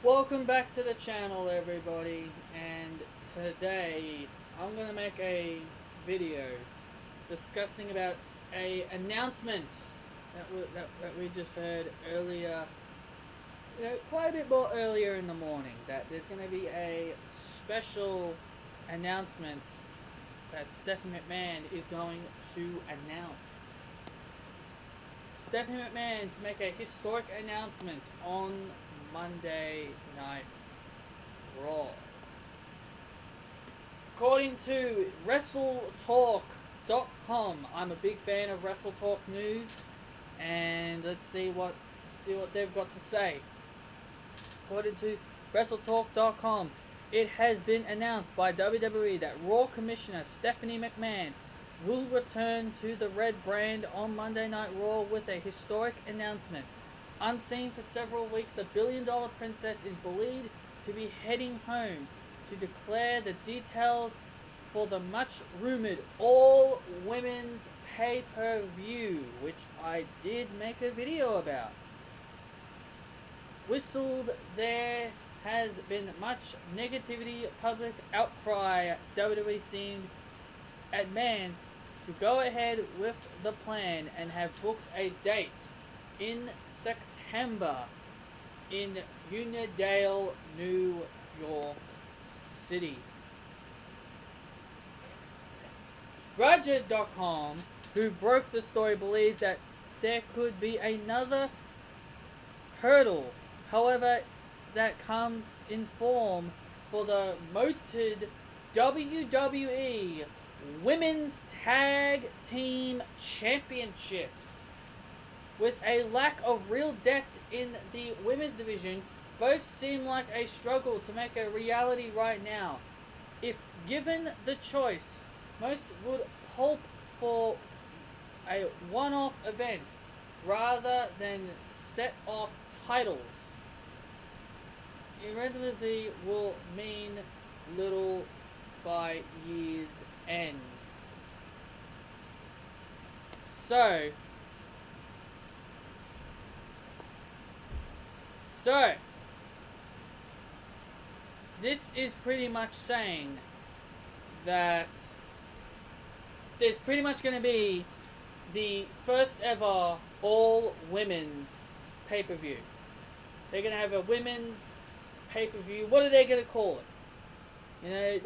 Welcome back to the channel, everybody, and today I'm gonna make a video discussing about a announcement that we just heard earlier, quite a bit more earlier in the morning, that there's gonna be a special announcement that Stephanie McMahon is going to announce. Stephanie McMahon to make a historic announcement on Monday Night Raw. According to WrestleTalk.com, I'm a big fan of WrestleTalk News, and let's see what they've got to say. According to WrestleTalk.com, it has been announced by WWE that Raw Commissioner Stephanie McMahon will return to the Red brand on Monday Night Raw with a historic announcement. Unseen for several weeks, the billion-dollar princess is believed to be heading home to declare the details for the much-rumored all-women's pay-per-view, which I did make a video about. Whistled, there has been much negativity, public outcry. WWE seemed adamant to go ahead with the plan and have booked a date in September in Uniondale, New York City. Roger.com, who broke the story, believes that there could be another hurdle, however, that comes in form for the moated WWE Women's Tag Team Championships. With a lack of real depth in the women's division, both seem like a struggle to make a reality right now. If given the choice, most would hope for a one-off event rather than set-off titles. Irrelevantly will mean little by year's end. So, this is pretty much saying that there's pretty much going to be the first ever all-women's pay-per-view. They're going to have a women's pay-per-view. What are they going to call it?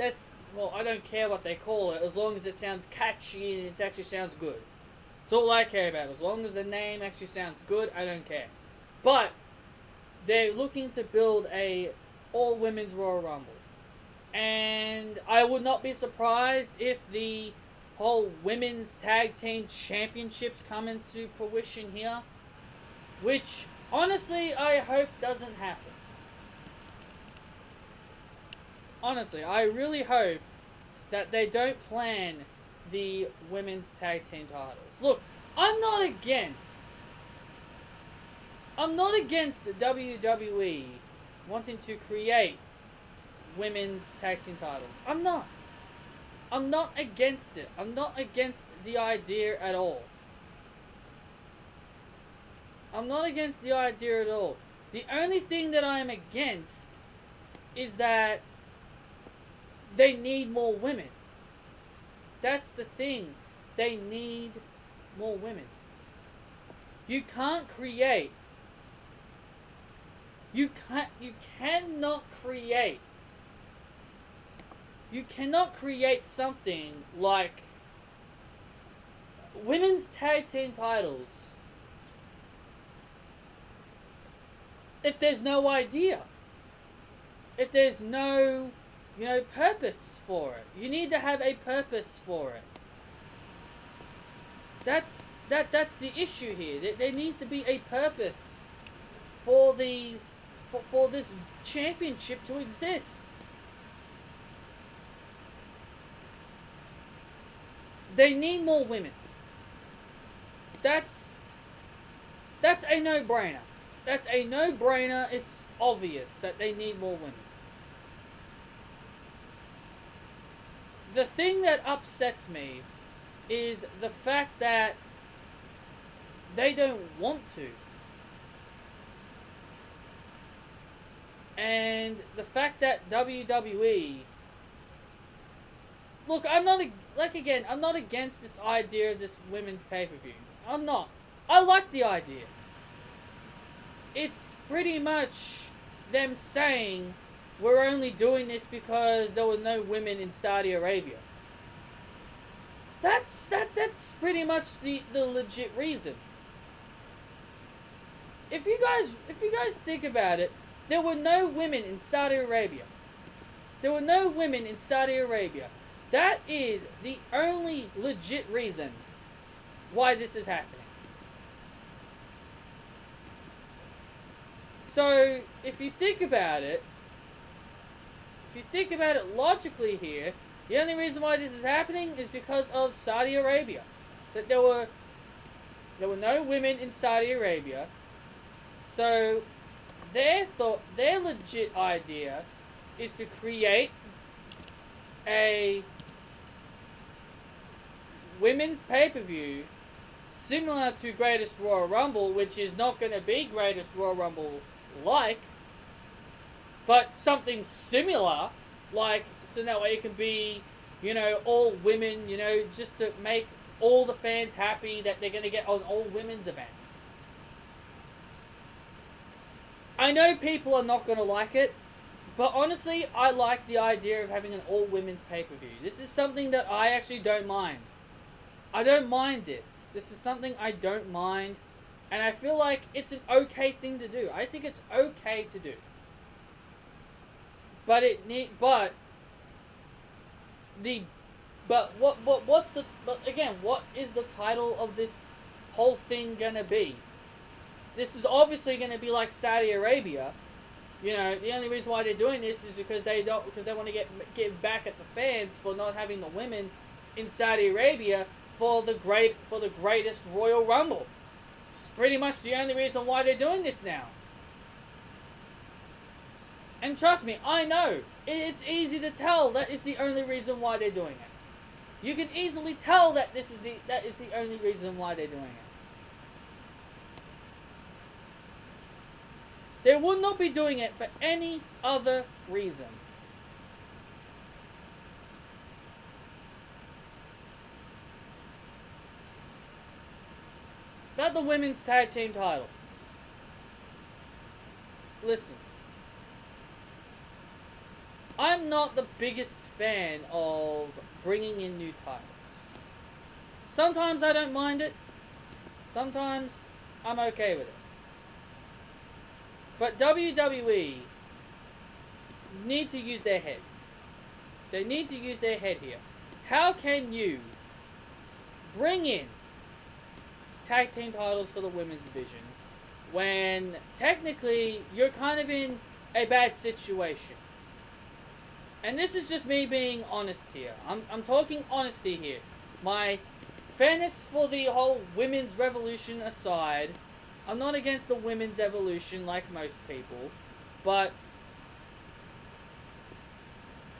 Well, I don't care what they call it, as long as it sounds catchy and it actually sounds good. That's all I care about. As long as the name actually sounds good, I don't care. But they're looking to build a all-women's Royal Rumble. And I would not be surprised if the whole Women's Tag Team Championships come into fruition here. Which, honestly, I hope doesn't happen. Honestly, I really hope that they don't plan the Women's Tag Team titles. Look, I'm not against the WWE wanting to create women's tag team titles. I'm not against it. I'm not against the idea at all. I'm not against the idea at all. The only thing that I'm against is that they need more women. That's the thing. They need more women. You cannot create something like women's tag team titles if there's no idea. If there's no, purpose for it. You need to have a purpose for it. That's the issue here. There needs to be a purpose for these for this championship to exist. They need more women. That's a no-brainer. That's a no-brainer. It's obvious that they need more women. The thing that upsets me is the fact that they don't want to. And the fact that WWE... Look, I'm not against this idea of this women's pay-per-view. I'm not. I like the idea. It's pretty much them saying we're only doing this because there were no women in Saudi Arabia. That's pretty much the legit reason. If you guys think about it, there were no women in Saudi Arabia. There were no women in Saudi Arabia. That is the only legit reason why this is happening. So, if you think about it logically here, the only reason why this is happening is because of Saudi Arabia. That there were no women in Saudi Arabia. So, their legit idea is to create a women's pay-per-view similar to Greatest Royal Rumble, which is not going to be Greatest Royal Rumble like, but something similar, like, so that way it can be, you know, all women, you know, just to make all the fans happy that they're going to get an all-women's event. I know people are not going to like it, but honestly, I like the idea of having an all-women's pay-per-view. This is something that I actually don't mind. I don't mind this. This is something I don't mind, and I feel like it's an okay thing to do. I think it's okay to do. But what is the title of this whole thing gonna be? This is obviously gonna be like Saudi Arabia. You know, the only reason why they're doing this is because they want to get back at the fans for not having the women in Saudi Arabia for the greatest Royal Rumble. It's pretty much the only reason why they're doing this now. And trust me, I know it's easy to tell that is the only reason why they're doing it. You can easily tell that that is the only reason why they're doing it. They would not be doing it for any other reason. About the women's tag team titles. Listen. I'm not the biggest fan of bringing in new titles. Sometimes I don't mind it. Sometimes I'm okay with it. But WWE need to use their head. They need to use their head here. How can you bring in tag team titles for the women's division when technically you're kind of in a bad situation? And this is just me being honest here. I'm talking honesty here. My fairness for the whole women's revolution aside, I'm not against the women's evolution like most people, but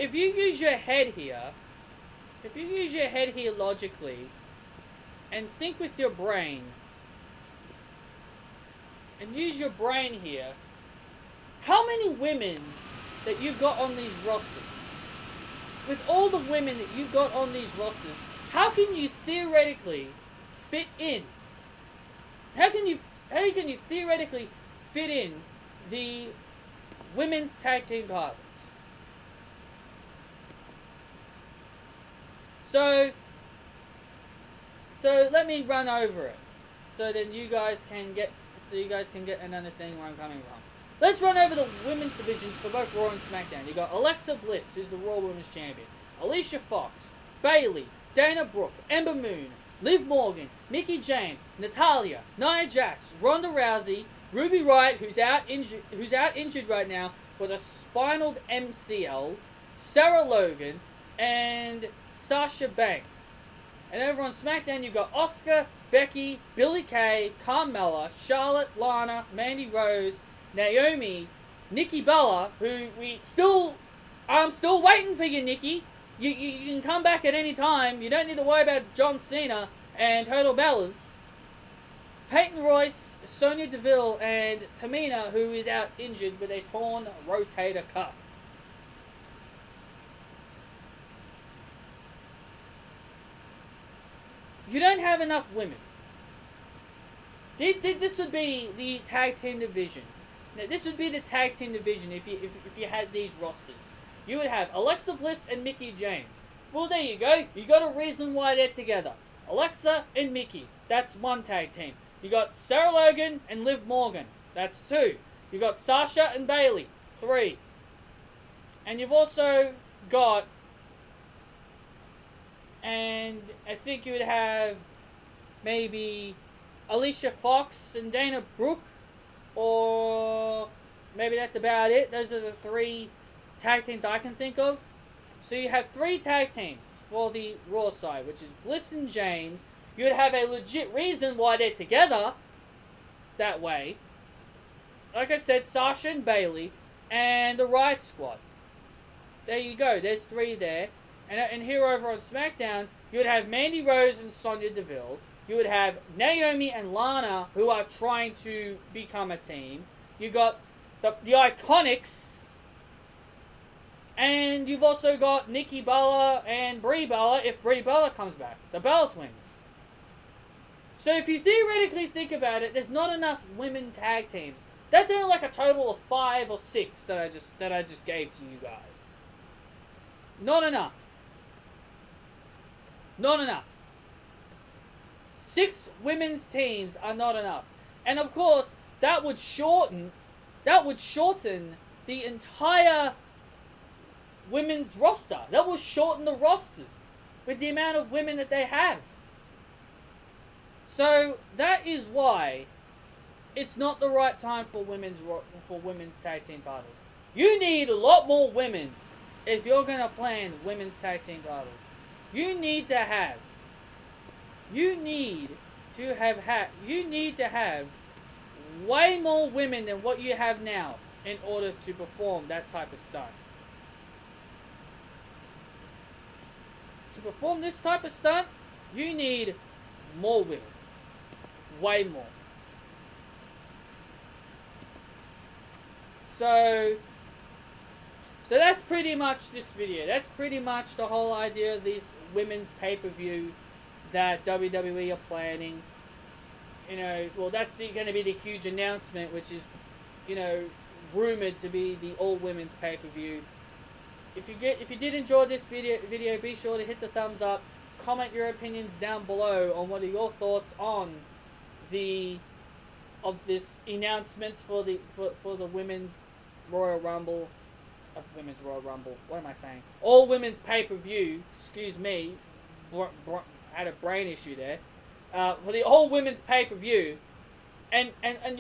if you use your head here, logically, and think with your brain, and use your brain here, how many women that you've got on these rosters, with all the women that you've got on these rosters, how can you theoretically fit in? How can you theoretically fit in the women's tag team titles? So let me run over it, so then you guys can get an understanding where I'm coming from. Let's run over the women's divisions for both Raw and SmackDown. You got Alexa Bliss, who's the Raw Women's Champion, Alicia Fox, Bayley, Dana Brooke, Ember Moon, Liv Morgan, Mickie James, Natalya, Nia Jax, Ronda Rousey, Ruby Riott, who's out injured right now with a spinal MCL, Sarah Logan, and Sasha Banks. And over on SmackDown, you've got Asuka, Becky, Billie Kay, Carmella, Charlotte, Lana, Mandy Rose, Naomi, Nikki Bella, who I'm still waiting for you, Nikki. You can come back at any time. You don't need to worry about John Cena and Total Bellas. Peyton Royce, Sonya Deville, and Tamina, who is out injured with a torn rotator cuff. You don't have enough women. This would be the tag team division. Now, this would be the tag team division if you had these rosters. You would have Alexa Bliss and Mickie James. Well, there you go. You got a reason why they're together. Alexa and Mickie. That's one tag team. You got Sarah Logan and Liv Morgan. That's 2. You got Sasha and Bayley. 3. And you've also got, and I think you would have maybe Alicia Fox and Dana Brooke, or maybe that's about it. Those are the 3 tag teams I can think of. So you have 3 tag teams for the Raw side, which is Bliss and James. You would have a legit reason why they're together that way. Like I said, Sasha and Bayley and the Riot Squad. There you go. There's 3 there. And here over on SmackDown, you would have Mandy Rose and Sonya Deville. You would have Naomi and Lana, who are trying to become a team. You got the Iconics. And you've also got Nikki Bella and Brie Bella, if Brie Bella comes back. The Bella Twins. So if you theoretically think about it, there's not enough women tag teams. That's only like a total of 5 or 6 that I just gave to you guys. Not enough. Not enough. 6 women's teams are not enough. And of course, that would shorten the entire women's roster. That will shorten the rosters with the amount of women that they have. So that is why it's not the right time for women's tag team titles. You need a lot more women if you're gonna plan women's tag team titles. You need to have way more women than what you have now in order to perform that type of stunt. To perform this type of stunt, you need more women. Way more. So that's pretty much this video. That's pretty much the whole idea of this women's pay-per-view that WWE are planning. You know, well, that's going to be the huge announcement, which is, you know, rumored to be the all-women's pay-per-view. If you did enjoy this video, be sure to hit the thumbs up. Comment your opinions down below on what are your thoughts on this announcement for the women's Royal Rumble. Women's Royal Rumble. What am I saying? All women's pay-per-view. Excuse me. Had a brain issue there. For the all women's pay-per-view. And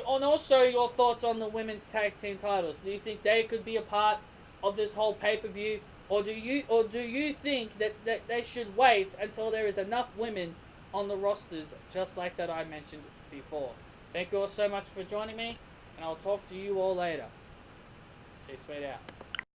also your thoughts on the women's tag team titles. Do you think they could be a part of this whole pay-per-view? Or do you think that they should wait until there is enough women on the rosters, just like that I mentioned before? Thank you all so much for joining me, and I'll talk to you all later. See you straight out.